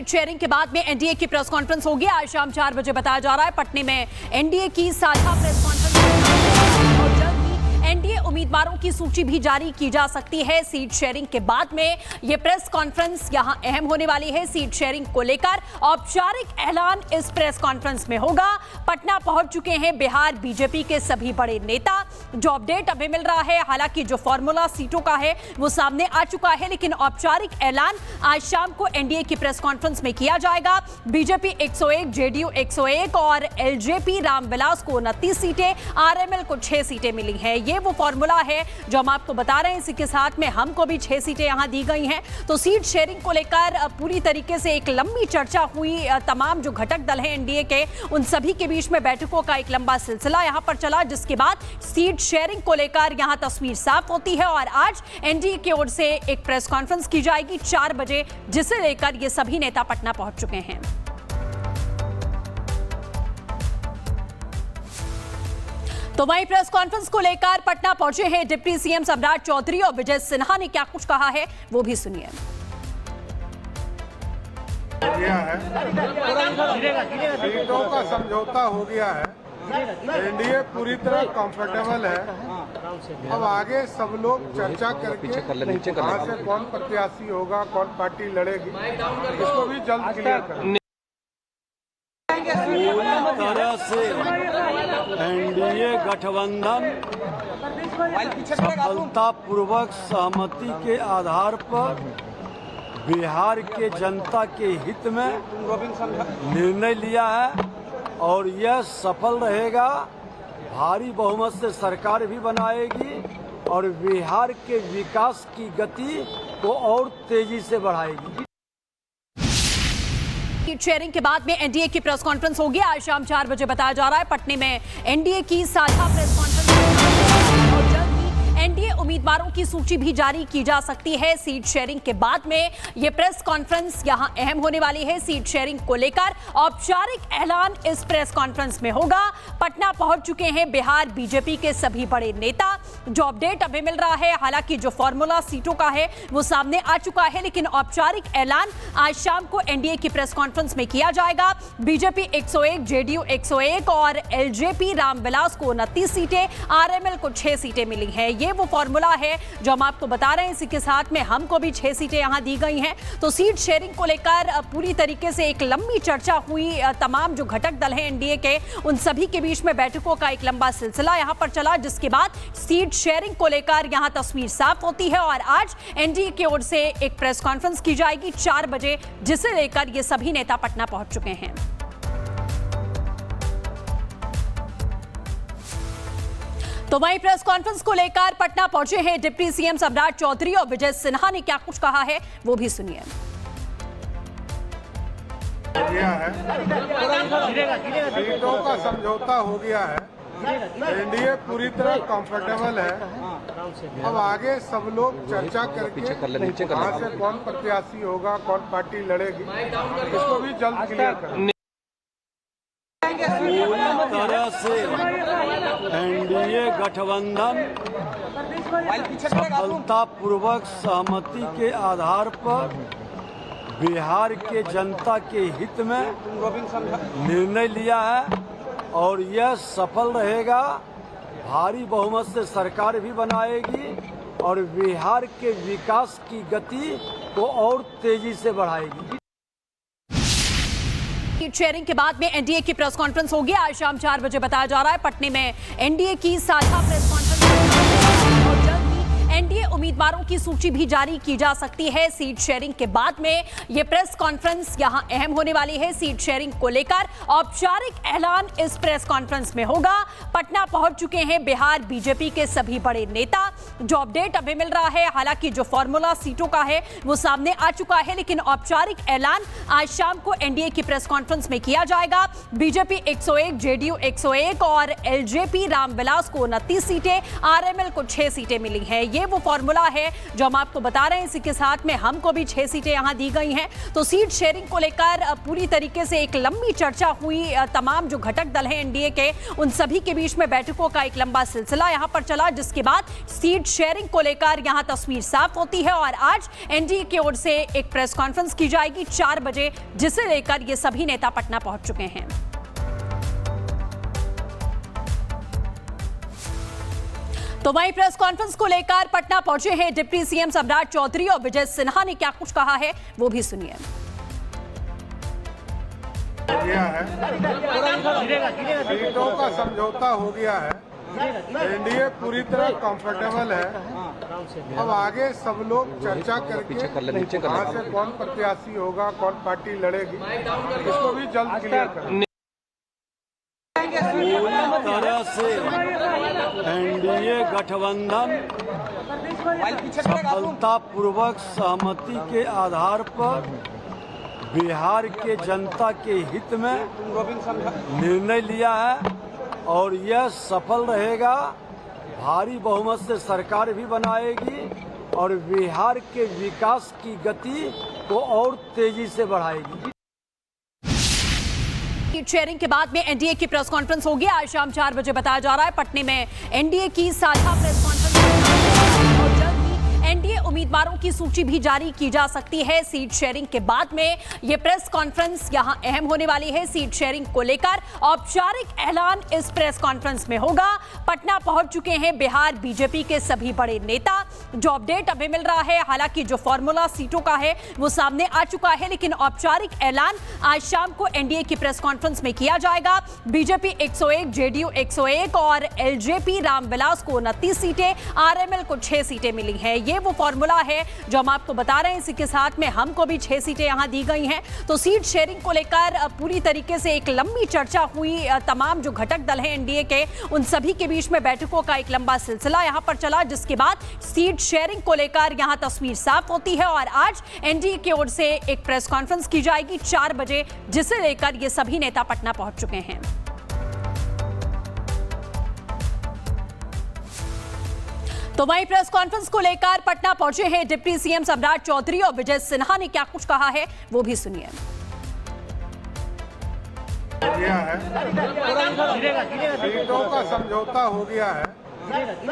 Seat sharing के बाद में एनडीए की प्रेस कॉन्फ्रेंस होगी आज शाम 4 बजे। बताया जा रहा है पटने में एनडीए की साझा प्रेस कॉन्फ्रेंस और जल्द ही एनडीए उम्मीदवारों की सूची भी जारी की जा सकती है। सीट शेयरिंग के बाद में यह प्रेस कॉन्फ्रेंस यहां अहम होने वाली है। सीट शेयरिंग को लेकर औपचारिक ऐलान इस प्रेस कॉन्फ्रेंस में होगा। पटना पहुंच चुके हैं बिहार बीजेपी के सभी बड़े नेता। जो अपडेट अभी मिल रहा है, हालांकि जो फॉर्मूला सीटों का है वो सामने आ चुका है, लेकिन औपचारिक ऐलान आज शाम को एनडीए की प्रेस कॉन्फ्रेंस में किया जाएगा। बीजेपी 101, जेडीयू 101 और एलजेपी रामविलास को 29 सीटें, आरएमएल को 6 सीटें मिली हैं। ये वो फॉर्मूला है जो हम आपको बता रहे हैं। इसी के साथ में हमको भी 6 सीटें यहां दी गई हैं। तो सीट शेयरिंग को लेकर पूरी तरीके से एक लंबी चर्चा हुई। तमाम जो घटक दल हैं एनडीए के, उन सभी के बीच में बैठकों का एक लंबा सिलसिला यहां पर चला, जिसके बाद सीट शेयरिंग को लेकर यहां तस्वीर साफ होती है। और आज एनडीए की ओर से एक प्रेस कॉन्फ्रेंस की जाएगी 4 बजे, जिसे लेकर ये सभी नेता पटना पहुंच चुके हैं। तो वहीं प्रेस कॉन्फ्रेंस को लेकर पटना पहुंचे हैं डिप्टी सीएम सम्राट चौधरी और विजय सिन्हा ने क्या कुछ कहा है वो भी सुनिए। सीटों का समझौता हो गया है। एनडीए पूरी तरह कंफर्टेबल है। अब आगे सब लोग चर्चा करके कहाँ से कौन प्रत्याशी होगा, कौन पार्टी लड़ेगी, इसको भी जल्द क्लियर करेंगे। पूरी तरह से एनडीए गठबंधन सफलतापूर्वक सहमति के आधार पर बिहार के जनता के हित में निर्णय लिया है और यह सफल रहेगा। भारी बहुमत से सरकार भी बनाएगी और बिहार के विकास की गति को और तेजी से बढ़ाएगी। सीट शेयरिंग के बाद में एनडीए की प्रेस कॉन्फ्रेंस होगी आज शाम 4 बजे। बताया जा रहा है पटने में एनडीए की साझा प्रेस कॉन्फ्रेंस और जल्द ही एनडीए उम्मीदवारों की सूची भी जारी की जा सकती है। सीट शेयरिंग के बाद में यह प्रेस कॉन्फ्रेंस यहां अहम होने वाली है। सीट शेयरिंग को लेकर औपचारिक ऐलान इस प्रेस कॉन्फ्रेंस में होगा। पटना पहुंच चुके हैं बिहार बीजेपी के सभी बड़े नेता। जो अपडेट अभी मिल रहा है, हालांकि जो फॉर्मूला सीटों का है वो सामने आ चुका है, लेकिन औपचारिक ऐलान आज शाम को एनडीए की प्रेस कॉन्फ्रेंस में किया जाएगा। बीजेपी 101, जेडीयू 101 और एलजेपी रामविलास को 29 सीटें, आरएमएल को 6 सीटें मिली हैं। ये वो फॉर्मूला है जो हम आपको बता रहे हैं। इसी के साथ में हमको भी 6 सीटें यहां दी गई हैं। तो सीट शेयरिंग को लेकर पूरी तरीके से एक लंबी चर्चा हुई। तमाम जो घटक दल हैं एनडीए के, उन सभी के बीच में बैठकों का एक लंबा सिलसिला यहां पर चला, जिसके बाद सीट शेयरिंग को लेकर यहां तस्वीर साफ होती है। और आज एनडीए की ओर से एक प्रेस कॉन्फ्रेंस की जाएगी 4 बजे, जिसे लेकर ये सभी नेता पटना पहुंच चुके हैं। तो वहीं प्रेस कॉन्फ्रेंस को लेकर पटना पहुंचे हैं डिप्टी सीएम सम्राट चौधरी और विजय सिन्हा ने क्या कुछ कहा है वो भी सुनिए। सीटों का समझौता हो गया है। एनडीए पूरी तरह कंफर्टेबल है। अब आगे सब लोग चर्चा करके कहाँ से कौन प्रत्याशी होगा, कौन पार्टी लड़ेगी, इसको भी जल्द क्लियर करेंगे। पूरी तरह से एनडीए गठबंधन सफलतापूर्वक सहमति के आधार पर बिहार के जनता के हित में निर्णय लिया है और यह सफल रहेगा। भारी बहुमत से सरकार भी बनाएगी और बिहार के विकास की गति को और तेजी से बढ़ाएगी। सीट शेयरिंग के बाद में एनडीए की प्रेस कॉन्फ्रेंस होगी आज शाम 4 बजे। बताया जा रहा है पटने में एनडीए की साझा प्रेस कॉन्फ्रेंस और जल्द ही एनडीए उम्मीदवारों की सूची भी जारी की जा सकती है। सीट शेयरिंग के बाद में यह प्रेस कॉन्फ्रेंस यहां अहम होने वाली है। सीट शेयरिंग को लेकर औपचारिक ऐलान इस प्रेस कॉन्फ्रेंस में होगा। पटना पहुंच चुके हैं बिहार बीजेपी के सभी बड़े नेता। जो अपडेट अभी मिल रहा है, हालांकि जो फॉर्मूला सीटों का है वो सामने आ चुका है, लेकिन औपचारिक ऐलान आज शाम को एनडीए की प्रेस कॉन्फ्रेंस में किया जाएगा। बीजेपी 101, जेडीयू 101 और एलजेपी रामविलास को 29 सीटें, आरएमएल को 6 सीटें मिली हैं। ये ये वो फॉर्मूला है जो हम आपको बता रहे हैं। इसी के साथ में हमको भी 6 सीटें यहां दी गई हैं। तो सीट शेयरिंग को लेकर पूरी तरीके से एक लंबी चर्चा हुई। तमाम जो घटक दल हैं एनडीए के, उन सभी के बीच में बैठकों का एक लंबा सिलसिला यहां पर चला, जिसके बाद सीट शेयरिंग को लेकर यहां तस्वीर साफ होती है। और आज एनडीए की ओर से एक प्रेस कॉन्फ्रेंस की जाएगी 4 बजे, जिसे लेकर ये सभी नेता पटना पहुंच चुके हैं। तो वहीं प्रेस कॉन्फ्रेंस को लेकर पटना पहुंचे हैं डिप्टी सीएम सम्राट चौधरी, और विजय सिन्हा ने क्या कुछ कहा है वो भी सुनिए। गया है, सीटों का समझौता हो गया है, एनडीए पूरी तरह कंफर्टेबल है। अब आगे सब लोग चर्चा करके कहाँ से कौन प्रत्याशी होगा, कौन पार्टी लड़ेगी, इसको भी जल्द क्लियर करेंगे। पूरी तरह से एनडीए गठबंधन सफलतापूर्वक सहमति के आधार पर बिहार के जनता के हित में निर्णय लिया है और यह सफल रहेगा। भारी बहुमत से सरकार भी बनाएगी और बिहार के विकास की गति को और तेजी से बढ़ाएगी। सीट शेयरिंग के बाद में एनडीए की प्रेस कॉन्फ्रेंस होगी आज शाम 4 बजे। बताया जा रहा है पटने में एनडीए की साझा प्रेस कॉन्फ्रेंस और जल्द ही एनडीए उम्मीदवारों की सूची भी जारी की जा सकती है। सीट शेयरिंग के बाद में ये प्रेस कॉन्फ्रेंस यहां अहम होने वाली है। सीट शेयरिंग को लेकर औपचारिक ऐलान इस प्रेस कॉन्फ्रेंस में होगा। पटना पहुंच चुके हैं बिहार बीजेपी के सभी बड़े नेता। जो अपडेट अभी मिल रहा है, हालांकि जो फॉर्मूला सीटों का है वो सामने आ चुका है, लेकिन औपचारिक ऐलान आज शाम को एनडीए की प्रेस कॉन्फ्रेंस में किया जाएगा। बीजेपी 101, जेडीयू 101 और एलजेपी रामविलास को 29 सीटें, आरएमएल को 6 सीटें मिली हैं। ये वो फॉर्मूला है जो हम आपको बता रहे हैं। इसी के साथ में हमको भी 6 सीटें यहां दी गई हैं। तो सीट शेयरिंग को लेकर पूरी तरीके से एक लंबी चर्चा हुई। तमाम जो घटक दल हैं एनडीए के, उन सभी के बीच में बैठकों का एक लंबा सिलसिला यहां पर चला, जिसके बाद सीट शेयरिंग को लेकर यहां तस्वीर साफ होती है। और आज एनडीए की ओर से एक प्रेस कॉन्फ्रेंस की जाएगी 4 बजे, जिसे लेकर ये सभी नेता पटना पहुंच चुके हैं। तो वहीं प्रेस कॉन्फ्रेंस को लेकर पटना पहुंचे हैं डिप्टी सीएम सम्राट चौधरी, और विजय सिन्हा ने क्या कुछ कहा है वो भी सुनिए। गया है, सीटों का समझौता हो गया है,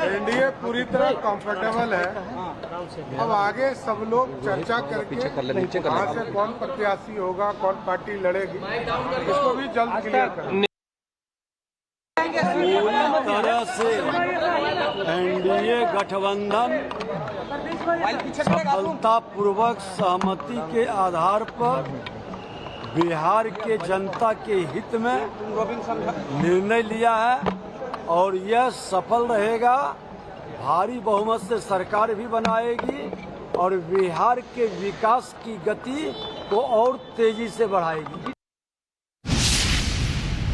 एनडीए पूरी तरह कंफर्टेबल है। अब आगे सब लोग चर्चा करके कहाँ से कौन प्रत्याशी होगा, कौन पार्टी लड़ेगी, इसको भी जल्द क्लियर करेंगे। पूरी तरह से एनडीए गठबंधन सफलतापूर्वक सहमति के आधार पर बिहार के जनता के हित में निर्णय लिया है और यह सफल रहेगा। भारी बहुमत से सरकार भी बनाएगी और बिहार के विकास की गति को और तेजी से बढ़ाएगी।